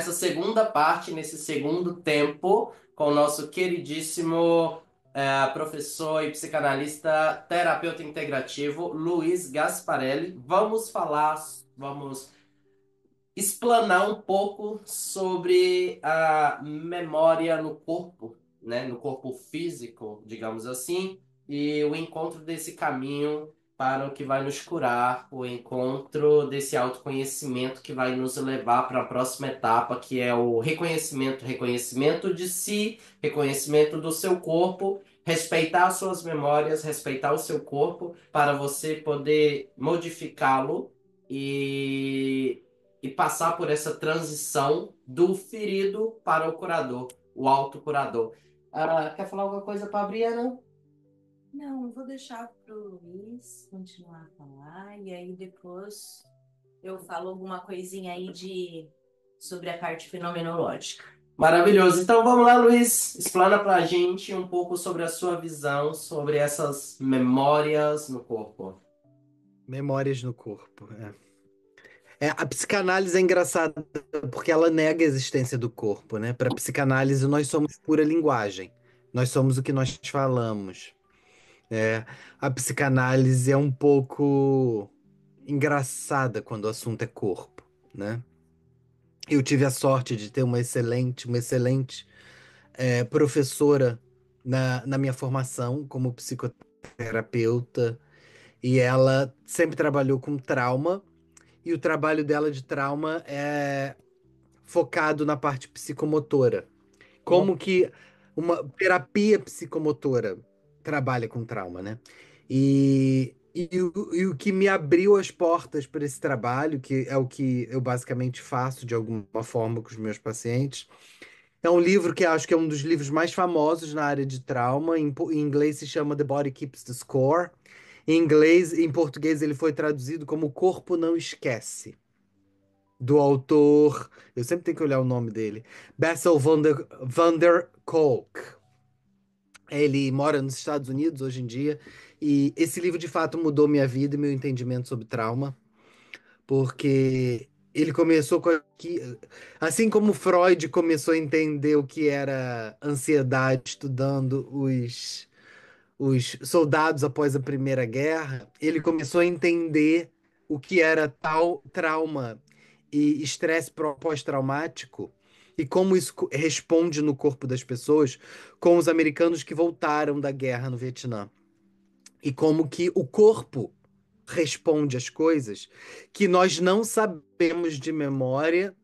nessa segunda parte, nesse segundo tempo, com o nosso queridíssimo professor e psicanalista, terapeuta integrativo, Luiz Gasparelli. Vamos explanar um pouco sobre a memória no corpo, né? No corpo físico, digamos assim, e o encontro desse caminho para o que vai nos curar, o encontro desse autoconhecimento que vai nos levar para a próxima etapa, que é o reconhecimento, reconhecimento de si, reconhecimento do seu corpo, respeitar as suas memórias, respeitar o seu corpo, para você poder modificá-lo e passar por essa transição do ferido para o curador, o autocurador. Quer falar alguma coisa para a Briana? Não, vou deixar para o Luiz continuar a falar e aí depois eu falo alguma coisinha aí sobre a parte fenomenológica. Maravilhoso. Então vamos lá, Luiz. Explana para a gente um pouco sobre a sua visão sobre essas memórias no corpo. Memórias no corpo. A psicanálise é engraçada porque ela nega a existência do corpo, né? Para psicanálise, nós somos pura linguagem. Nós somos o que nós falamos. A psicanálise é um pouco engraçada quando o assunto é corpo, né? Eu tive a sorte de ter uma excelente professora na minha formação como psicoterapeuta, e ela sempre trabalhou com trauma, e o trabalho dela de trauma é focado na parte psicomotora. Como que uma terapia psicomotora trabalha com trauma, né? E o que me abriu as portas para esse trabalho, que é o que eu basicamente faço de alguma forma com os meus pacientes, é um livro que acho que é um dos livros mais famosos na área de trauma. Em inglês se chama The Body Keeps the Score. Em português ele foi traduzido como O Corpo Não Esquece, do autor, eu sempre tenho que olhar o nome dele, Bessel van der Kolk. Ele mora nos Estados Unidos hoje em dia, e esse livro de fato mudou minha vida e meu entendimento sobre trauma, porque ele começou com assim como Freud começou a entender o que era ansiedade estudando os soldados após a Primeira Guerra, ele começou a entender o que era tal trauma e estresse pós-traumático e como isso responde no corpo das pessoas com os americanos que voltaram da guerra no Vietnã. E como que o corpo responde às coisas que nós não sabemos de memória,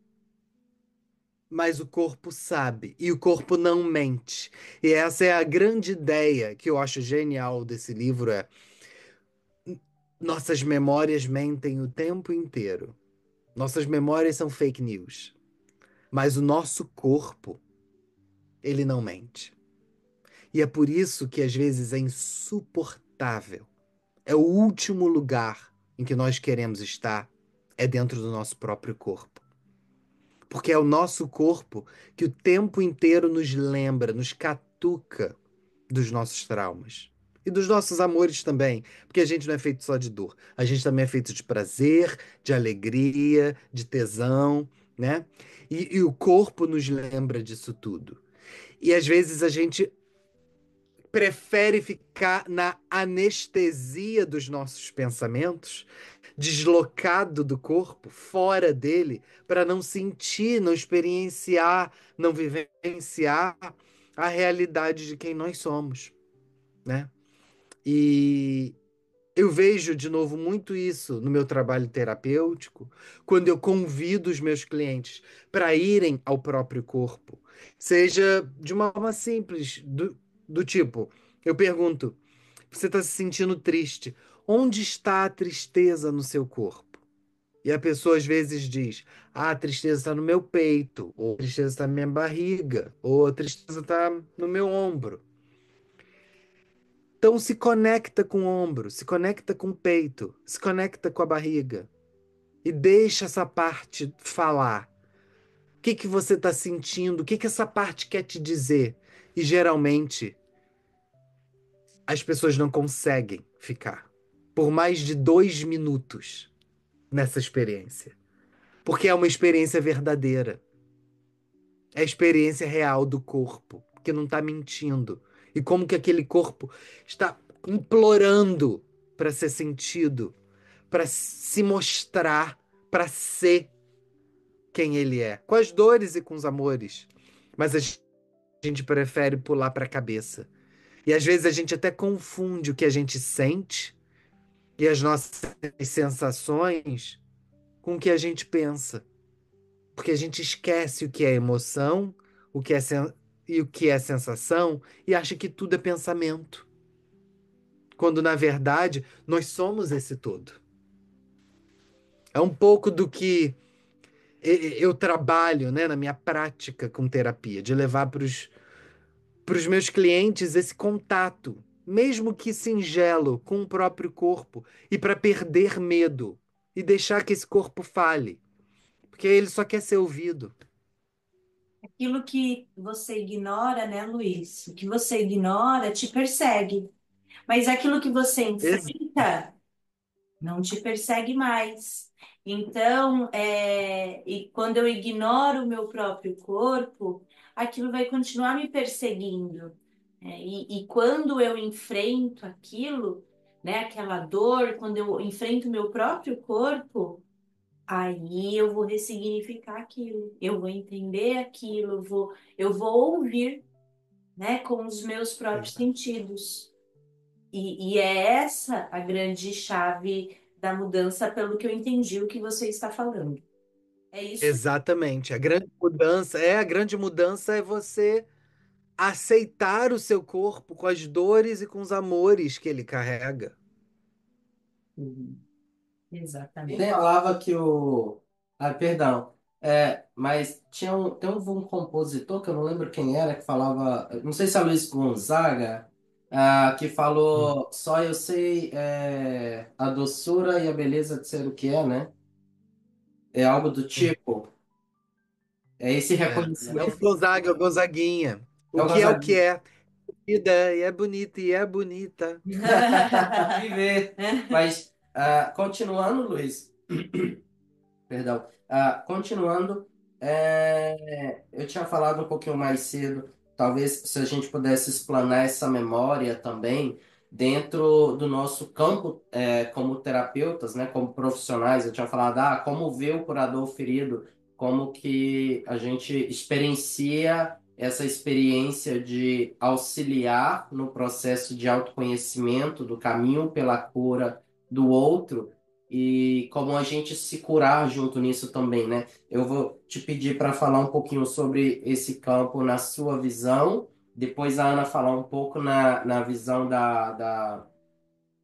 mas o corpo sabe, e o corpo não mente. E essa é a grande ideia que eu acho genial desse livro, nossas memórias mentem o tempo inteiro. Nossas memórias são fake news, mas o nosso corpo, ele não mente. E é por isso que às vezes é insuportável. É o último lugar em que nós queremos estar, é dentro do nosso próprio corpo. Porque é o nosso corpo que o tempo inteiro nos lembra, nos catuca dos nossos traumas. E dos nossos amores também, porque a gente não é feito só de dor. A gente também é feito de prazer, de alegria, de tesão, né? E o corpo nos lembra disso tudo. E às vezes a gente prefere ficar na anestesia dos nossos pensamentos, deslocado do corpo, fora dele, para não sentir, não experienciar, não vivenciar a realidade de quem nós somos, né? E eu vejo de novo muito isso no meu trabalho terapêutico, quando eu convido os meus clientes para irem ao próprio corpo, seja de uma forma simples, do tipo, eu pergunto: você está se sentindo triste? Onde está a tristeza no seu corpo? E a pessoa às vezes diz: ah, a tristeza está no meu peito, ou a tristeza está na minha barriga, ou a tristeza está no meu ombro. Então se conecta com o ombro, se conecta com o peito, se conecta com a barriga e deixa essa parte falar. O que que você está sentindo? O que que essa parte quer te dizer? E geralmente as pessoas não conseguem ficar por mais de 2 minutos nessa experiência, porque é uma experiência verdadeira. É a experiência real do corpo, que não está mentindo. E como que aquele corpo está implorando para ser sentido, para se mostrar, para ser quem ele é, com as dores e com os amores. Mas a gente prefere pular para a cabeça. E às vezes a gente até confunde o que a gente sente e as nossas sensações com o que a gente pensa. Porque a gente esquece o que é emoção, o que é e o que é sensação e acha que tudo é pensamento. Quando na verdade nós somos esse todo. É um pouco do que eu trabalho, né, na minha prática com terapia, de levar para os meus clientes esse contato, mesmo que singelo, com o próprio corpo, e para perder medo e deixar que esse corpo fale, porque ele só quer ser ouvido. Aquilo que você ignora, né, Luiz? O que você ignora te persegue. Mas aquilo que você Ex- enfrenta não te persegue mais. Então, e quando eu ignoro o meu próprio corpo, aquilo vai continuar me perseguindo. E quando eu enfrento aquilo, né, aquela dor, quando eu enfrento o meu próprio corpo, aí eu vou ressignificar aquilo, eu vou entender aquilo, eu vou ouvir, né, com os meus próprios Exa- sentidos. E é essa a grande chave da mudança, pelo que eu entendi o que você está falando. É isso? Exatamente. A grande mudança é você aceitar o seu corpo com as dores e com os amores que ele carrega. Uhum. Ele Exatamente. falava que o. Ah, perdão. Mas tem um compositor que eu não lembro quem era, que falava. Não sei se é Luiz Gonzaga, que Hum. falou: Só eu sei a doçura e a beleza de ser o que é, né? É algo do Hum. tipo. É esse É o reconhecimento. Gonzaga, é o Gonzaguinha. É O o que é o que Gonzaga. é? Vida e é bonita e é bonita. Viver. Mas, continuando, Luiz. Perdão. Continuando, eu tinha falado um pouquinho mais cedo, talvez se a gente pudesse explanar essa memória também dentro do nosso campo, como terapeutas, né, como profissionais. Eu tinha falado, como ver o curador ferido, como que a gente experiencia essa experiência de auxiliar no processo de autoconhecimento, do caminho pela cura do outro e como a gente se curar junto nisso também, né? Eu vou te pedir para falar um pouquinho sobre esse campo na sua visão, depois a Ana falar um pouco na visão da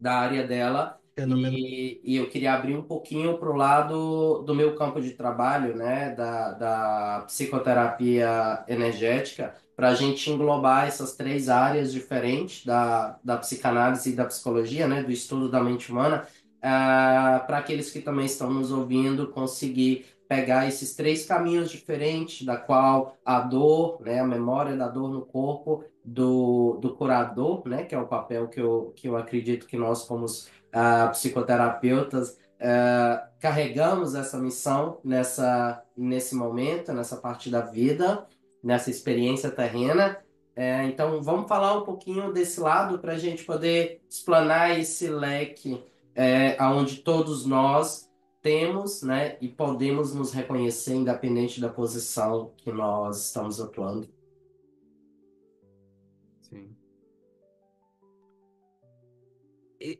área dela. Fenômeno. E eu queria abrir um pouquinho para o lado do meu campo de trabalho, né, da psicoterapia energética, para a gente englobar essas três áreas diferentes da psicanálise e da psicologia, né, do estudo da mente humana, para aqueles que também estão nos ouvindo conseguir pegar esses três caminhos diferentes, da qual a dor, né, a memória da dor no corpo do curador, né, que é o papel que eu acredito que nós, como psicoterapeutas, carregamos essa missão nesse momento, nessa parte da vida, nessa experiência terrena. Então, vamos falar um pouquinho desse lado para a gente poder explanar esse leque, onde todos nós temos, né, e podemos nos reconhecer, independente da posição que nós estamos atuando. Sim.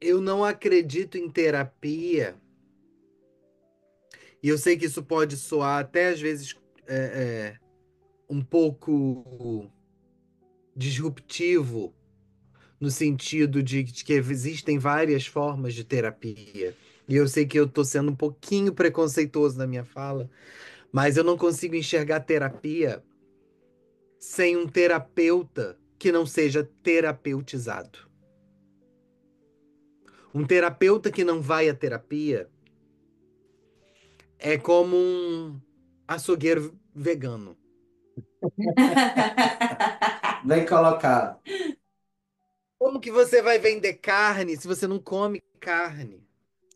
Eu não acredito em terapia, e eu sei que isso pode soar até às vezes um pouco disruptivo, no sentido de que existem várias formas de terapia. E eu sei que eu estou sendo um pouquinho preconceituoso na minha fala, mas eu não consigo enxergar terapia sem um terapeuta que não seja terapeutizado. Um terapeuta que não vai à terapia é como um açougueiro vegano. Bem colocado. Como que você vai vender carne se você não come carne?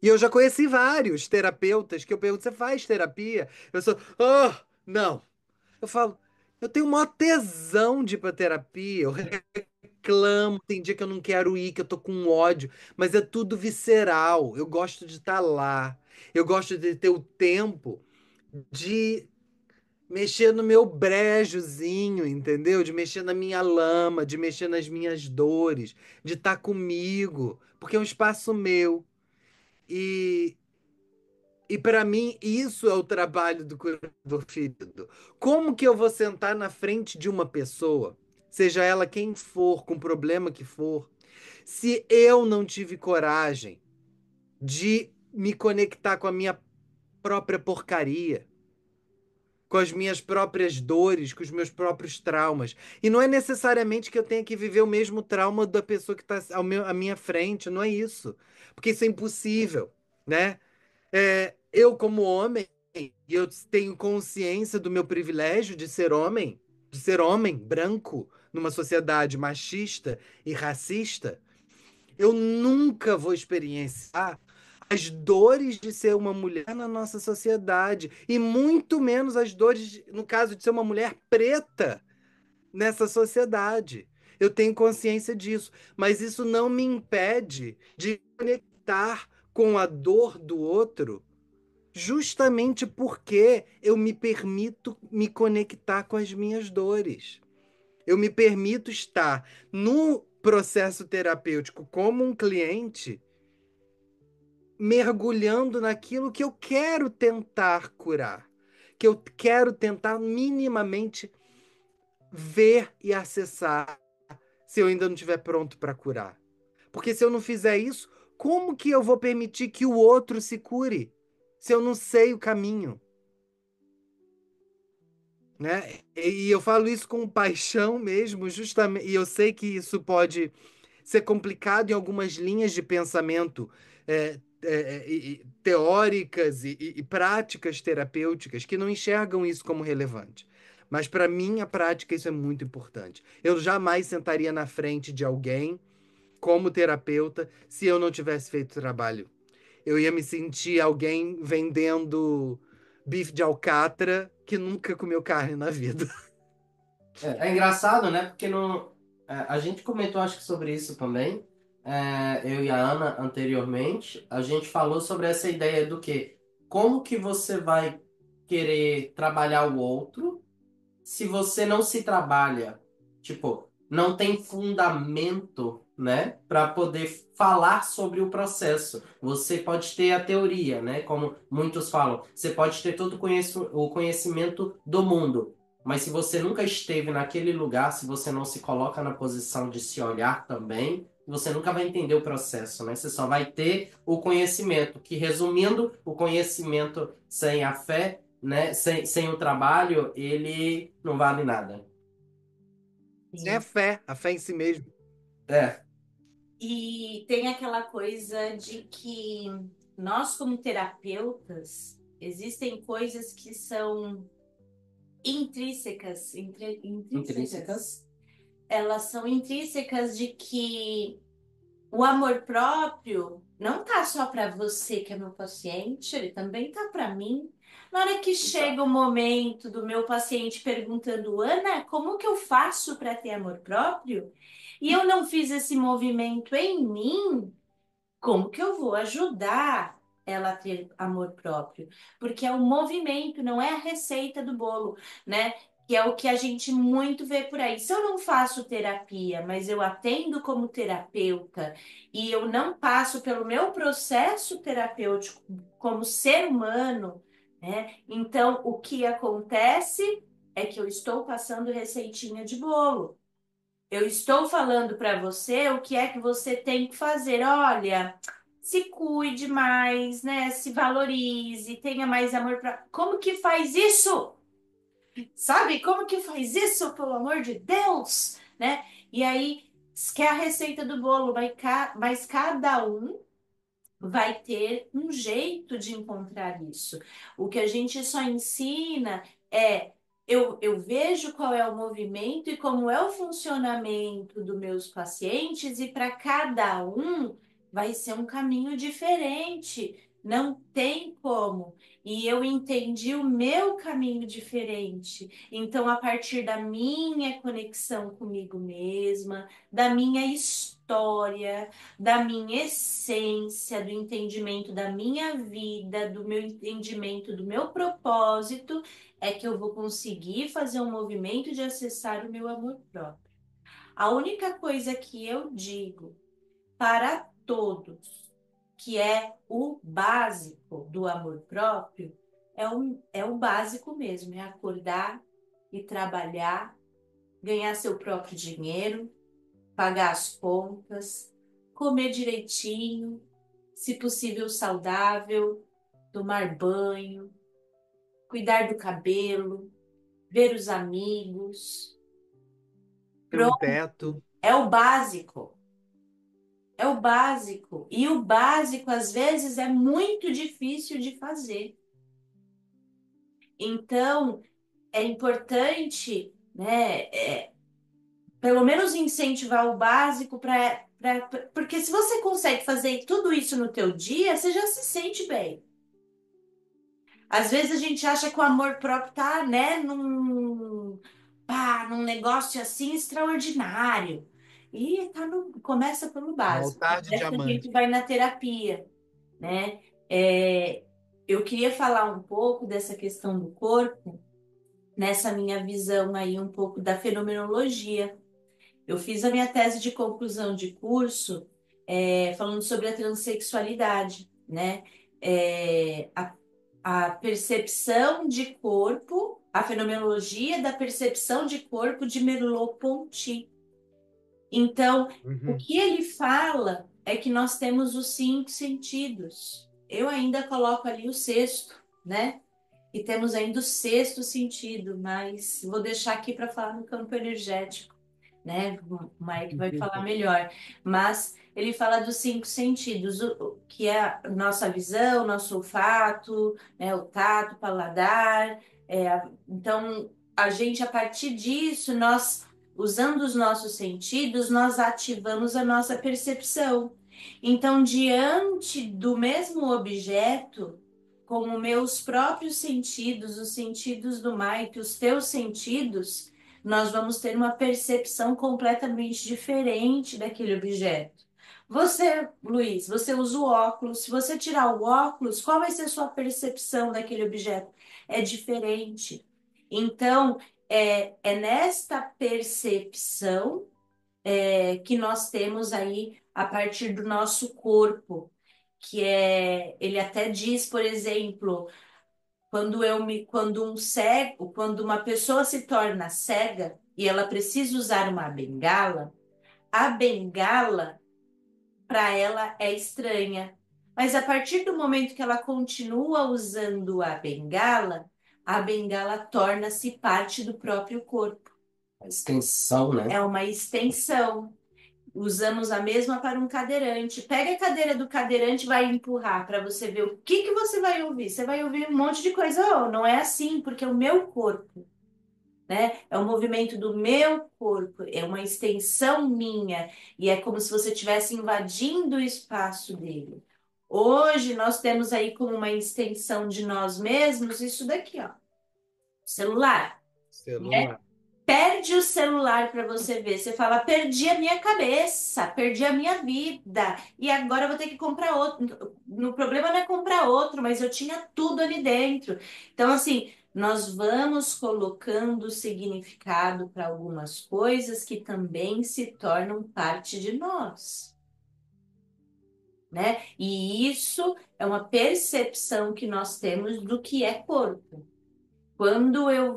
E eu já conheci vários terapeutas que eu pergunto: você faz terapia? Eu sou, oh, não. Eu falo, Eu tenho o maior tesão de ir pra terapia. Eu reclamo, tem dia que eu não quero ir, que eu tô com ódio, mas é tudo visceral. Eu gosto de estar lá. Eu gosto de ter o tempo de mexer no meu brejozinho, entendeu? De mexer na minha lama, de mexer nas minhas dores, de estar comigo, porque é um espaço meu. E, e para mim, isso é o trabalho do curador ferido. Como que eu vou sentar na frente de uma pessoa, seja ela quem for, com o problema que for, se eu não tive coragem de me conectar com a minha própria porcaria, com as minhas próprias dores, com os meus próprios traumas? E não é necessariamente que eu tenha que viver o mesmo trauma da pessoa que está à minha frente, não é isso. Porque isso é impossível, né? Eu, como homem, e eu tenho consciência do meu privilégio de ser homem branco numa sociedade machista e racista, eu nunca vou experienciar as dores de ser uma mulher na nossa sociedade, e muito menos as dores, no caso de ser uma mulher preta nessa sociedade. Eu tenho consciência disso, mas isso não me impede de conectar com a dor do outro, justamente porque eu me permito me conectar com as minhas dores. Eu me permito estar no processo terapêutico como um cliente, mergulhando naquilo que eu quero tentar curar, que eu quero tentar minimamente ver e acessar, se eu ainda não estiver pronto para curar. Porque se eu não fizer isso, como que eu vou permitir que o outro se cure, se eu não sei o caminho? Né? E eu falo isso com paixão mesmo, justamente, e eu sei que isso pode ser complicado em algumas linhas de pensamento teóricas e práticas terapêuticas que não enxergam isso como relevante. Mas para minha prática isso é muito importante. Eu jamais sentaria na frente de alguém como terapeuta se eu não tivesse feito o trabalho. Eu ia me sentir alguém vendendo bife de alcatra que nunca comeu carne na vida. É engraçado, né? Porque não, a gente comentou, acho que sobre isso também, eu e a Ana anteriormente, a gente falou sobre essa ideia do que, como que você vai querer trabalhar o outro se você não se trabalha, tipo, não tem fundamento, né, para poder falar sobre o processo. Você pode ter a teoria, né, como muitos falam, você pode ter todo o conhecimento do mundo, mas se você nunca esteve naquele lugar, se você não se coloca na posição de se olhar também, você nunca vai entender o processo, né? Você só vai ter o conhecimento, que resumindo, o conhecimento sem a fé, né? Sem o trabalho, ele não vale nada. É a fé em si mesmo. É, E tem aquela coisa de que nós, como terapeutas, existem coisas que são intrínsecas, intrínsecas. elas são intrínsecas de que o amor próprio não tá só para você que é meu paciente, ele também tá para mim. Na hora que chega o momento do meu paciente perguntando, Ana, como que eu faço para ter amor próprio? E eu não fiz esse movimento em mim, como que eu vou ajudar ela a ter amor próprio? Porque é o movimento, não é a receita do bolo, né? Que é o que a gente muito vê por aí. Se eu não faço terapia, mas eu atendo como terapeuta e eu não passo pelo meu processo terapêutico como ser humano, né? Então, o que acontece é que eu estou passando receitinha de bolo. Eu estou falando para você o que é que você tem que fazer. Olha, se cuide mais, né? Se valorize, tenha mais amor para. Como que faz isso? Sabe? Como que faz isso, pelo amor de Deus, né? E aí, que é a receita do bolo, mas cada um vai ter um jeito de encontrar isso. O que a gente só ensina é eu vejo qual é o movimento e como é o funcionamento dos meus pacientes, e para cada um vai ser um caminho diferente. Não tem como. e eu entendi o meu caminho diferente. Então, a partir da minha conexão comigo mesma, da minha história, da minha essência, do entendimento da minha vida, do meu entendimento do meu propósito, é que eu vou conseguir fazer um movimento de acessar o meu amor próprio. A única coisa que eu digo para todos, que é o básico do amor próprio, é o básico mesmo, é acordar e trabalhar, ganhar seu próprio dinheiro, pagar as contas, comer direitinho, se possível saudável, tomar banho, cuidar do cabelo, ver os amigos. Ter um Pronto, teto. é o básico. É o básico. E o básico, às vezes, é muito difícil de fazer. Então, é importante, né, pelo menos incentivar o básico porque se você consegue fazer tudo isso no teu dia, você já se sente bem. Às vezes a gente acha que o amor próprio tá, né, num negócio assim extraordinário. E começa pelo Um básico. altar de É que a diamante. gente vai na terapia, né? É, eu queria falar um pouco dessa questão do corpo, nessa minha visão aí um pouco da fenomenologia. Eu fiz a minha tese de conclusão de curso, falando sobre a transexualidade, né? A percepção de corpo, a fenomenologia da percepção de corpo de Merleau-Ponty. Então, o Uhum. que ele fala é que nós temos os cinco sentidos. Eu ainda coloco ali o sexto, né? E temos ainda o sexto sentido, mas vou deixar aqui para falar no campo energético, né? O Mike vai falar melhor. Mas ele fala dos cinco sentidos, que é a nossa visão, nosso olfato, né? O tato, o paladar. Então, a gente, a partir disso, nós, usando os nossos sentidos, nós ativamos a nossa percepção. Então, diante do mesmo objeto, como meus próprios sentidos, os sentidos do Mike, os teus sentidos, nós vamos ter uma percepção completamente diferente daquele objeto. Você, Luiz, você usa o óculos. Se você tirar o óculos, qual vai ser a sua percepção daquele objeto? É diferente. Então, é nesta percepção que nós temos aí a partir do nosso corpo, ele até diz, por exemplo, quando uma pessoa se torna cega e ela precisa usar uma bengala, a bengala para ela é estranha. Mas a partir do momento que ela continua usando a bengala torna-se parte do próprio corpo. A extensão, né? É uma extensão. Usamos a mesma para um cadeirante. Pega a cadeira do cadeirante e vai empurrar para você ver o que que você vai ouvir. Você vai ouvir um monte de coisa. Oh, não é assim, porque é o meu corpo, né? É o movimento do meu corpo, é uma extensão minha e é como se você estivesse invadindo o espaço dele. Hoje nós temos aí como uma extensão de nós mesmos isso daqui, ó, celular. Celular. Perde o celular para você ver. Você fala, perdi a minha cabeça, perdi a minha vida, e agora eu vou ter que comprar outro. No problema não é comprar outro, mas eu tinha tudo ali dentro. Então, assim, nós vamos colocando significado para algumas coisas que também se tornam parte de nós, né? E isso é uma percepção que nós temos do que é corpo. Quando eu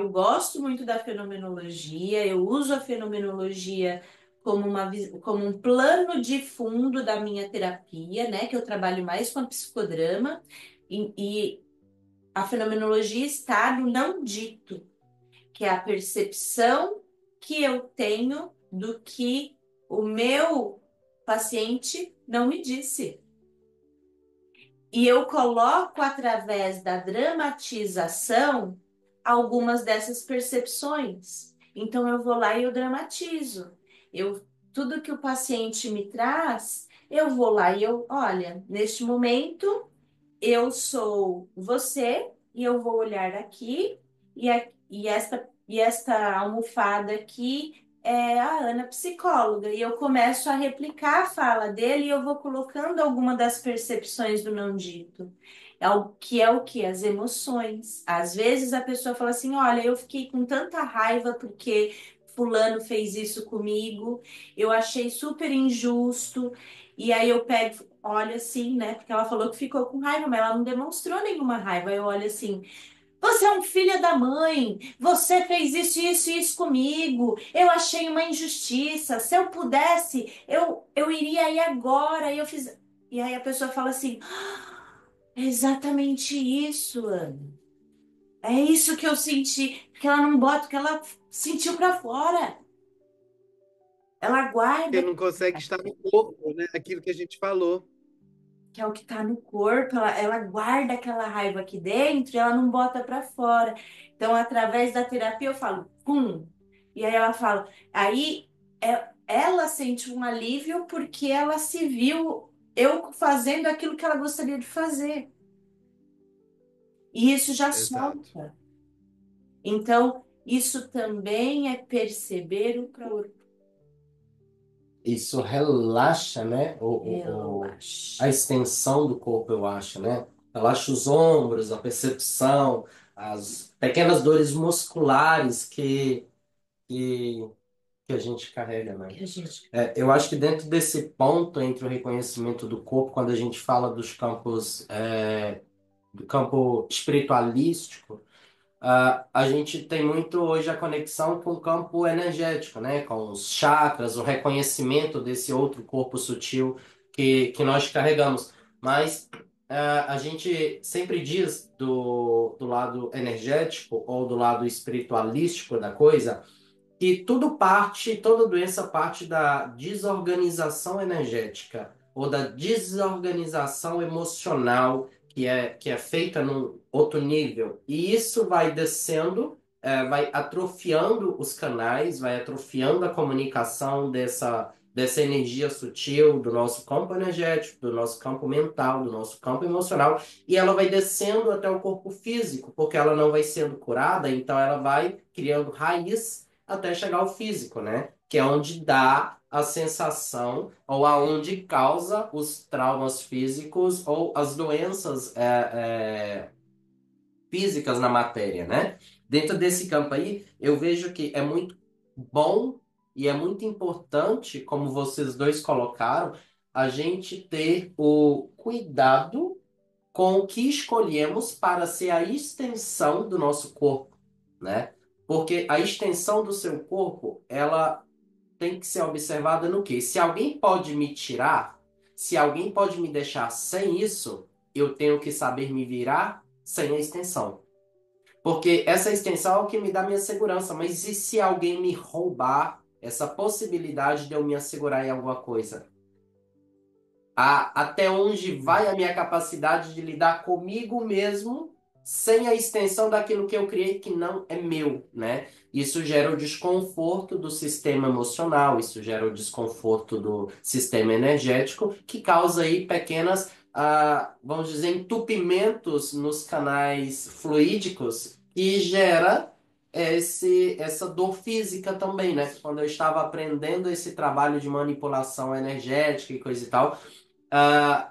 gosto muito da fenomenologia, eu uso a fenomenologia como um plano de fundo da minha terapia, né? Que eu trabalho mais com a psicodrama, e a fenomenologia está no não dito, que é a percepção que eu tenho do que o meu paciente não me disse. E eu coloco através da dramatização algumas dessas percepções. Então eu vou lá e eu dramatizo. Tudo que o paciente me traz, eu vou lá e olha, neste momento eu sou você e eu vou olhar aqui e esta almofada aqui é a Ana psicóloga e eu começo a replicar a fala dele e eu vou colocando alguma das percepções do não dito. É o que? As emoções. Às vezes a pessoa fala assim: olha, eu fiquei com tanta raiva porque fulano fez isso comigo, eu achei super injusto. E aí eu pego, olho assim, né? Porque ela falou que ficou com raiva, mas ela não demonstrou nenhuma raiva. Eu olho assim: você é um filho da mãe, você fez isso, isso e isso comigo. Eu achei uma injustiça. Se eu pudesse, eu iria aí agora. E eu fiz. E aí a pessoa fala assim: é exatamente isso, Ana. É isso que eu senti. Porque ela não bota o que ela sentiu pra fora. Ela Porque guarda, não consegue estar no corpo, né? Aquilo que a gente falou. que é o que tá no corpo, ela guarda aquela raiva aqui dentro e ela não bota pra fora. Então, através da terapia, eu falo, pum. E aí ela fala, aí ela sente um alívio porque ela se viu eu fazendo aquilo que ela gostaria de fazer. E isso já Exato. solta. Então, isso também é perceber o corpo. Isso relaxa, né? A Relaxa. extensão do corpo, eu acho, né? Relaxa os ombros, a percepção, as pequenas dores musculares que, que a gente carrega, né? Que a gente. Eu acho que dentro desse ponto entre o reconhecimento do corpo, quando a gente fala dos campos, do campo espiritualístico, a gente tem muito hoje a conexão com o campo energético, né? Com os chakras, o reconhecimento desse outro corpo sutil que nós carregamos. Mas a gente sempre diz do lado energético ou do lado espiritualístico da coisa que tudo parte, toda doença parte da desorganização energética ou da desorganização emocional que é feita num outro nível. E isso vai descendo, vai atrofiando os canais, vai atrofiando a comunicação dessa energia sutil do nosso campo energético, do nosso campo mental, do nosso campo emocional, e ela vai descendo até o corpo físico, porque ela não vai sendo curada, então ela vai criando raiz até chegar ao físico, né? Que é onde dá a sensação ou aonde causa os traumas físicos ou as doenças físicas na matéria, né? Dentro desse campo aí, eu vejo que é muito bom e é muito importante, como vocês dois colocaram, a gente ter o cuidado com o que escolhemos para ser a extensão do nosso corpo, né? Porque a extensão do seu corpo, ela tem que ser observada no quê? Se alguém pode me tirar, se alguém pode me deixar sem isso, eu tenho que saber me virar sem a extensão. Porque essa extensão é o que me dá minha segurança. Mas e se alguém me roubar essa possibilidade de eu me assegurar em alguma coisa? Até onde vai a minha capacidade de lidar comigo mesmo sem a extensão daquilo que eu criei que não é meu, né? Isso gera o desconforto do sistema emocional, isso gera o desconforto do sistema energético, que causa aí pequenas, vamos dizer, entupimentos nos canais fluídicos e gera essa dor física também, né? Quando eu estava aprendendo esse trabalho de manipulação energética e coisa e tal,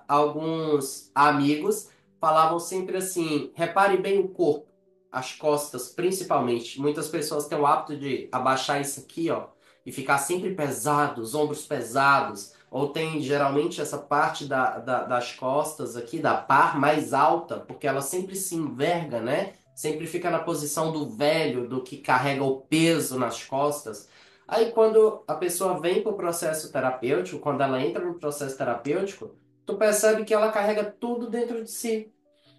alguns amigos falavam sempre assim: repare bem o corpo, as costas principalmente. Muitas pessoas têm o hábito de abaixar isso aqui, ó, e ficar sempre pesado, os ombros pesados. Ou tem geralmente essa parte das costas aqui, da par mais alta, porque ela sempre se enverga, né? Sempre fica na posição do velho, do que carrega o peso nas costas. Aí, quando a pessoa vem para o processo terapêutico, quando ela entra no processo terapêutico, tu percebe que ela carrega tudo dentro de si.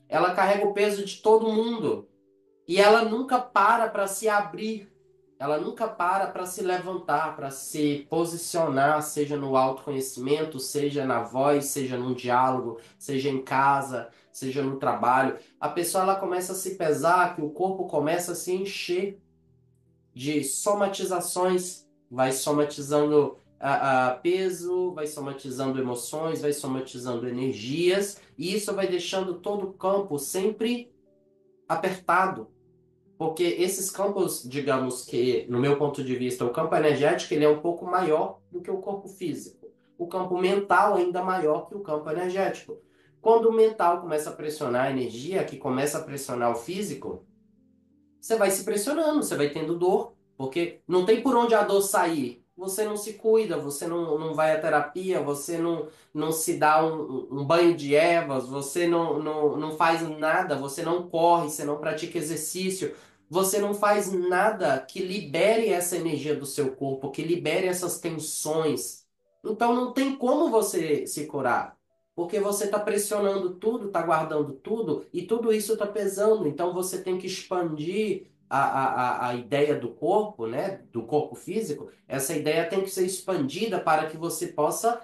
Ela carrega o peso de todo mundo. E ela nunca para se abrir. Ela nunca para se levantar, para se posicionar, seja no autoconhecimento, seja na voz, seja num diálogo, seja em casa, seja no trabalho. A pessoa ela começa a se pesar, que o corpo começa a se encher de somatizações, vai somatizando peso, vai somatizando emoções, vai somatizando energias, e isso vai deixando todo o campo sempre apertado. Porque esses campos, digamos que, no meu ponto de vista, o campo energético ele é um pouco maior do que o corpo físico. O campo mental ainda maior que o campo energético. Quando o mental começa a pressionar a energia, que começa a pressionar o físico, você vai se pressionando, você vai tendo dor, porque não tem por onde a dor sair. Você não se cuida, você não vai à terapia, você não se dá um banho de ervas, você não faz nada, você não corre, você não pratica exercício, você não faz nada que libere essa energia do seu corpo, que libere essas tensões. Então não tem como você se curar. Porque você está pressionando tudo, está guardando tudo, e tudo isso está pesando. Então você tem que expandir a ideia do corpo, né? Do corpo físico. Essa ideia tem que ser expandida para que você possa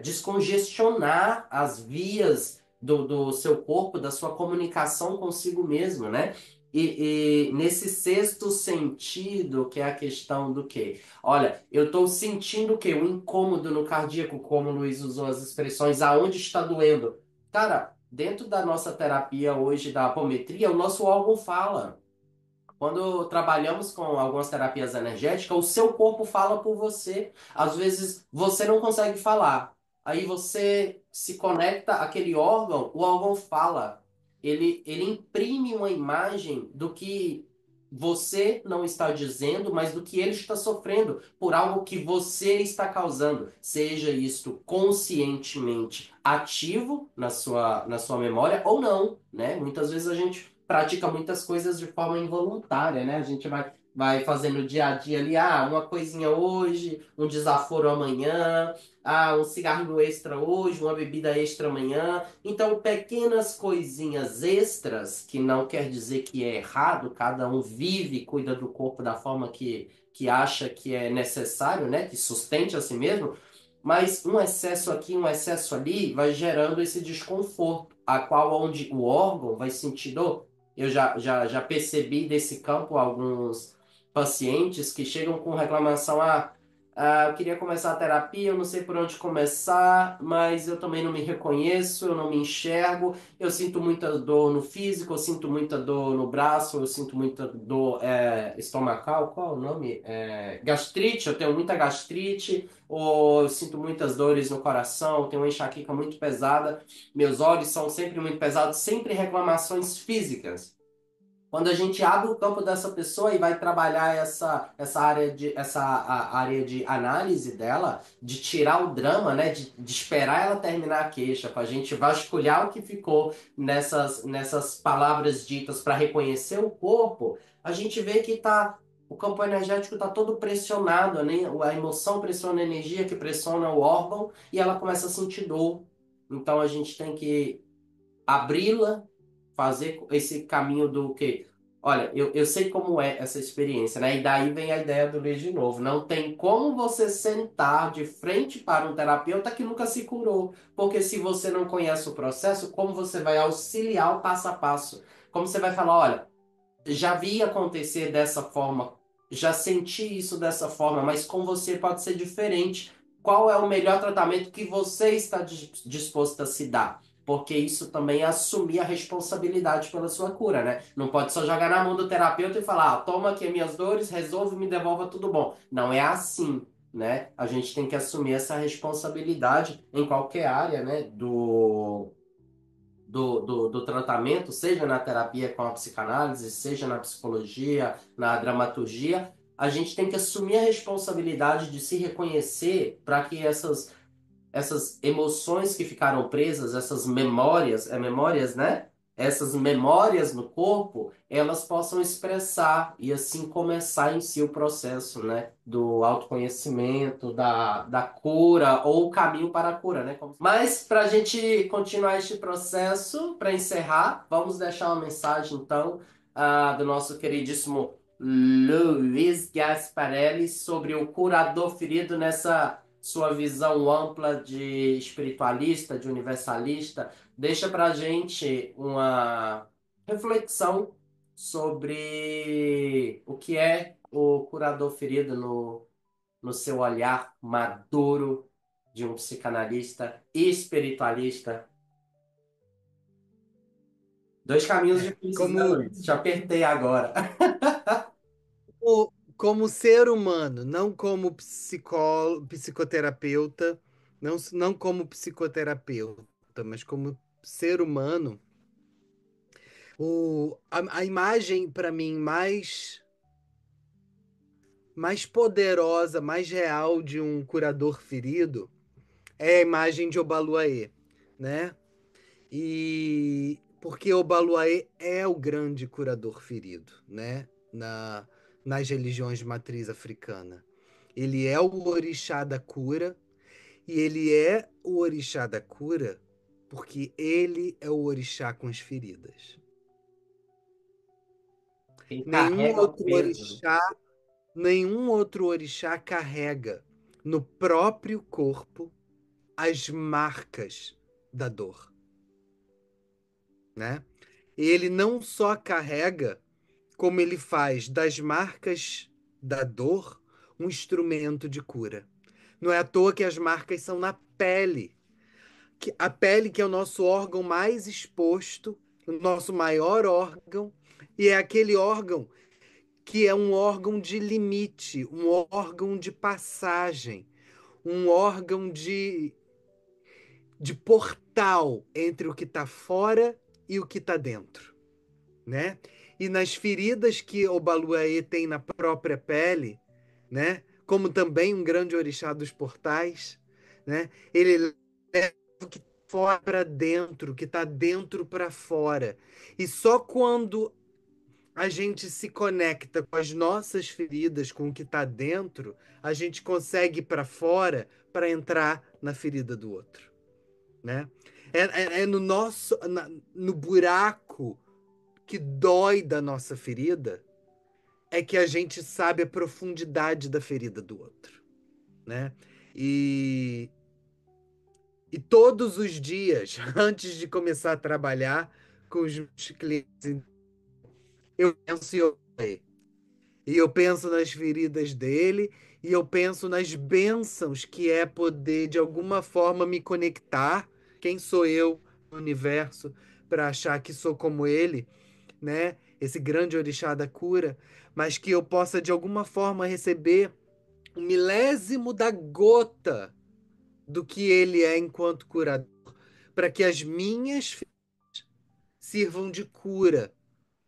descongestionar as vias do seu corpo, da sua comunicação consigo mesmo, né? E nesse sexto sentido, que é a questão do quê? Olha, eu estou sentindo o quê? Um incômodo no cardíaco, como o Luiz usou as expressões, aonde está doendo. Cara, dentro da nossa terapia hoje da apometria, o nosso órgão fala. Quando trabalhamos com algumas terapias energéticas, o seu corpo fala por você. Às vezes você não consegue falar. Aí você se conecta àquele órgão, o órgão fala. Ele imprime uma imagem do que você não está dizendo, mas do que ele está sofrendo por algo que você está causando. Seja isto conscientemente ativo na sua memória ou não, né? Muitas vezes a gente pratica muitas coisas de forma involuntária, né? A gente vai fazendo dia a dia ali, uma coisinha hoje, um desaforo amanhã, um cigarrinho extra hoje, uma bebida extra amanhã. Então, pequenas coisinhas extras, que não quer dizer que é errado, cada um vive e cuida do corpo da forma que acha que é necessário, né? Que sustente a si mesmo. Mas um excesso aqui, um excesso ali, vai gerando esse desconforto, a qual onde o órgão vai sentir dor. Eu já percebi desse campo alguns pacientes que chegam com reclamação: eu queria começar a terapia, eu não sei por onde começar, mas eu também não me reconheço, eu não me enxergo, eu sinto muita dor no físico, eu sinto muita dor no braço, eu sinto muita dor estomacal, qual é o nome? Gastrite, eu tenho muita gastrite, ou eu sinto muitas dores no coração, eu tenho uma enxaqueca muito pesada, meus olhos são sempre muito pesados, sempre reclamações físicas. Quando a gente abre o campo dessa pessoa e vai trabalhar essa área de análise dela, de tirar o drama, né, de esperar ela terminar a queixa, para a gente vasculhar o que ficou nessas palavras ditas para reconhecer o corpo, a gente vê que o campo energético está todo pressionado, né? A emoção pressiona a energia, que pressiona o órgão, e ela começa a sentir dor. Então a gente tem que abri-la, fazer esse caminho do quê? Olha, eu sei como é essa experiência, né? E daí vem a ideia do ler de novo. Não tem como você sentar de frente para um terapeuta que nunca se curou. Porque se você não conhece o processo, como você vai auxiliar o passo a passo? Como você vai falar, olha, já vi acontecer dessa forma, já senti isso dessa forma, mas com você pode ser diferente. Qual é o melhor tratamento que você está disposto a se dar? Porque isso também é assumir a responsabilidade pela sua cura, né? Não pode só jogar na mão do terapeuta e falar, toma aqui minhas dores, resolve, me devolva tudo bom. Não é assim, né? A gente tem que assumir essa responsabilidade em qualquer área, né? Do tratamento, seja na terapia com a psicanálise, seja na psicologia, na dramaturgia, a gente tem que assumir a responsabilidade de se reconhecer para que essas emoções que ficaram presas, essas memórias, memórias, né? Essas memórias no corpo, elas possam expressar e assim começar em si o processo, né? Do autoconhecimento, da cura ou o caminho para a cura, né? Mas para a gente continuar este processo, para encerrar, vamos deixar uma mensagem então do nosso queridíssimo Luiz Gasparelli sobre o curador ferido nessa sua visão ampla de espiritualista, de universalista, deixa para a gente uma reflexão sobre o que é o curador ferido no seu olhar maduro de um psicanalista e espiritualista? Dois caminhos difíceis, né, Como, Luiz? Te apertei agora. como ser humano, não como psicoterapeuta, não como psicoterapeuta, mas como ser humano, a imagem para mim mais poderosa, mais real de um curador ferido é a imagem de Obaluaê, né? E porque Obaluaê é o grande curador ferido, né? Nas religiões de matriz africana. Ele é o orixá da cura, e ele é o orixá da cura porque ele é o orixá com as feridas. Quem Nenhum carrega o outro peso. orixá, nenhum outro orixá carrega no próprio corpo as marcas da dor, né? Ele não só carrega, como ele faz das marcas da dor um instrumento de cura. Não é à toa que as marcas são na pele. A pele que é o nosso órgão mais exposto, o nosso maior órgão, e é aquele órgão que é um órgão de limite, um órgão de passagem, um órgão de portal entre o que está fora e o que está dentro, né? E nas feridas que o Baluaê tem na própria pele, né? Como também um grande orixá dos portais, né? Ele leva o que fora para dentro, o que está dentro para fora. E só quando a gente se conecta com as nossas feridas, com o que está dentro, a gente consegue ir para fora para entrar na ferida do outro, né? É no no buraco que dói da nossa ferida é que a gente sabe a profundidade da ferida do outro, né? E, e todos os dias, antes de começar a trabalhar com os meus clientes, eu penso em Obaluaê. E eu penso nas feridas dele e eu penso nas bênçãos que é poder, de alguma forma, me conectar. Quem sou eu no universo para achar que sou como ele, né? Esse grande orixá da cura, mas que eu possa, de alguma forma, receber um milésimo da gota do que ele é enquanto curador, para que as minhas sirvam de cura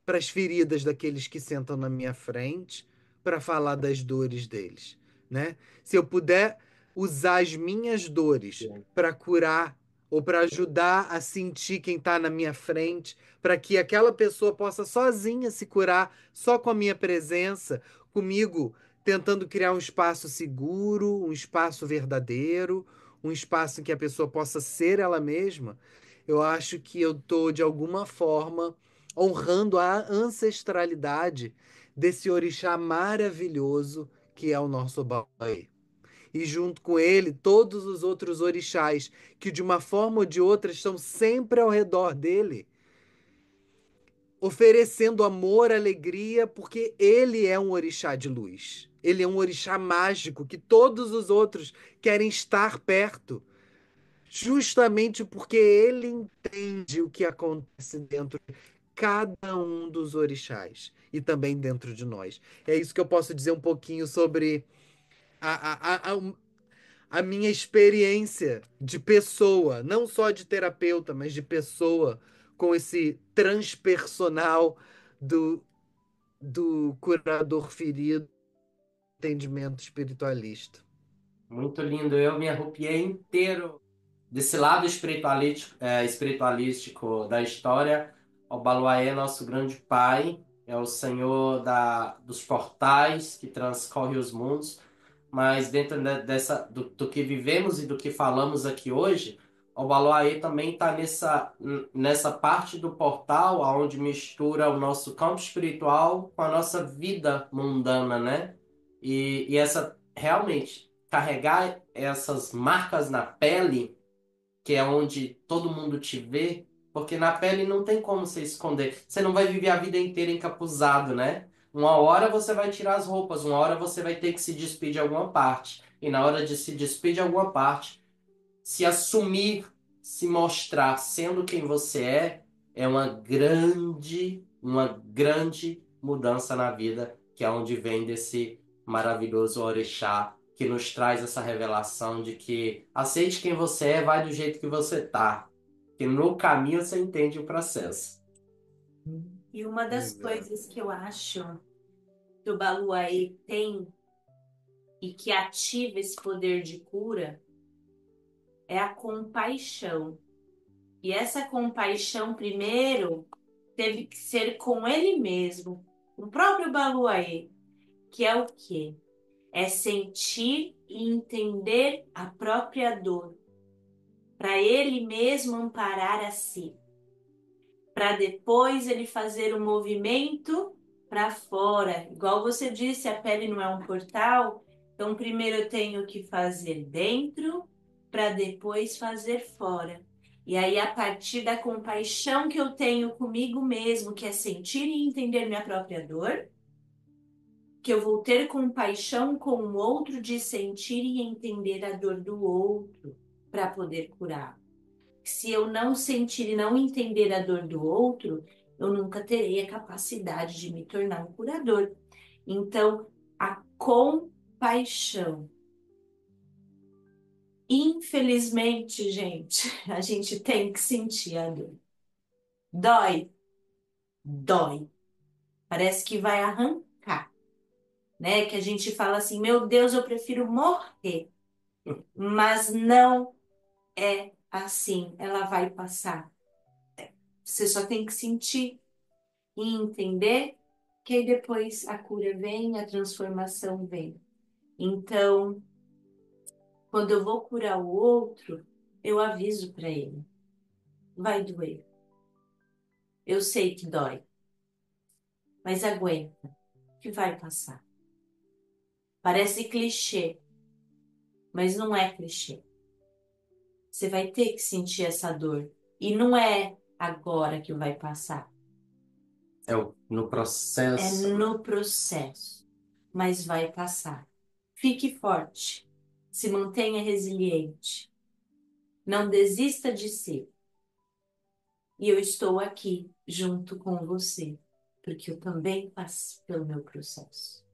para as feridas daqueles que sentam na minha frente, para falar das dores deles, né? Se eu puder usar as minhas dores para curar ou para ajudar a sentir quem está na minha frente, para que aquela pessoa possa sozinha se curar, só com a minha presença, comigo, tentando criar um espaço seguro, um espaço verdadeiro, um espaço em que a pessoa possa ser ela mesma, eu acho que eu estou, de alguma forma, honrando a ancestralidade desse orixá maravilhoso que é o nosso Obaluaê. E junto com ele, todos os outros orixás que de uma forma ou de outra estão sempre ao redor dele, oferecendo amor, alegria, porque ele é um orixá de luz. Ele é um orixá mágico que todos os outros querem estar perto, justamente porque ele entende o que acontece dentro cada um dos orixás e também dentro de nós. É isso que eu posso dizer um pouquinho sobre a minha experiência de pessoa, não só de terapeuta, mas de pessoa com esse transpersonal do, do curador ferido, entendimento espiritualista. Muito lindo. Eu me arrupiei inteiro desse lado espiritualístico da história. O Baluaê é nosso grande pai, é o senhor dos portais que transcorre os mundos. Mas dentro do que vivemos e do que falamos aqui hoje, o Baluaê também está nessa parte do portal onde mistura o nosso campo espiritual com a nossa vida mundana, né? E essa realmente carregar essas marcas na pele, que é onde todo mundo te vê, porque na pele não tem como você esconder. Você não vai viver a vida inteira encapuzado, né? Uma hora você vai tirar as roupas, uma hora você vai ter que se despedir de alguma parte. E na hora de se despedir de alguma parte, se assumir, se mostrar sendo quem você é uma grande mudança na vida, que é onde vem desse maravilhoso orixá que nos traz essa revelação de que aceite quem você é, vai do jeito que você tá, que no caminho você entende o processo. E uma das Exato. coisas que eu acho que o Baluaê tem e que ativa esse poder de cura é a compaixão. E essa compaixão, primeiro, teve que ser com ele mesmo, o próprio Baluaê, que é o quê? É sentir e entender a própria dor, para ele mesmo amparar a si, para depois ele fazer o movimento para fora. Igual você disse, a pele não é um portal, então primeiro eu tenho que fazer dentro, para depois fazer fora. E aí, a partir da compaixão que eu tenho comigo mesmo, que é sentir e entender minha própria dor, que eu vou ter compaixão com o outro de sentir e entender a dor do outro para poder curar. Se eu não sentir e não entender a dor do outro, eu nunca terei a capacidade de me tornar um curador. Então, a compaixão. Infelizmente, gente, a gente tem que sentir a dor. Dói, dói. Parece que vai arrancar, né? Que a gente fala assim, meu Deus, eu prefiro morrer. Mas não é assim, ela vai passar. Você só tem que sentir e entender que aí depois a cura vem, a transformação vem. Então, quando eu vou curar o outro, eu aviso para ele, vai doer. Eu sei que dói, mas aguenta, que vai passar. Parece clichê, mas não é clichê. Você vai ter que sentir essa dor e não é agora que vai passar. No É processo. no processo, mas vai passar. Fique forte, se mantenha resiliente, não desista de si. E eu estou aqui junto com você, porque eu também passo pelo meu processo.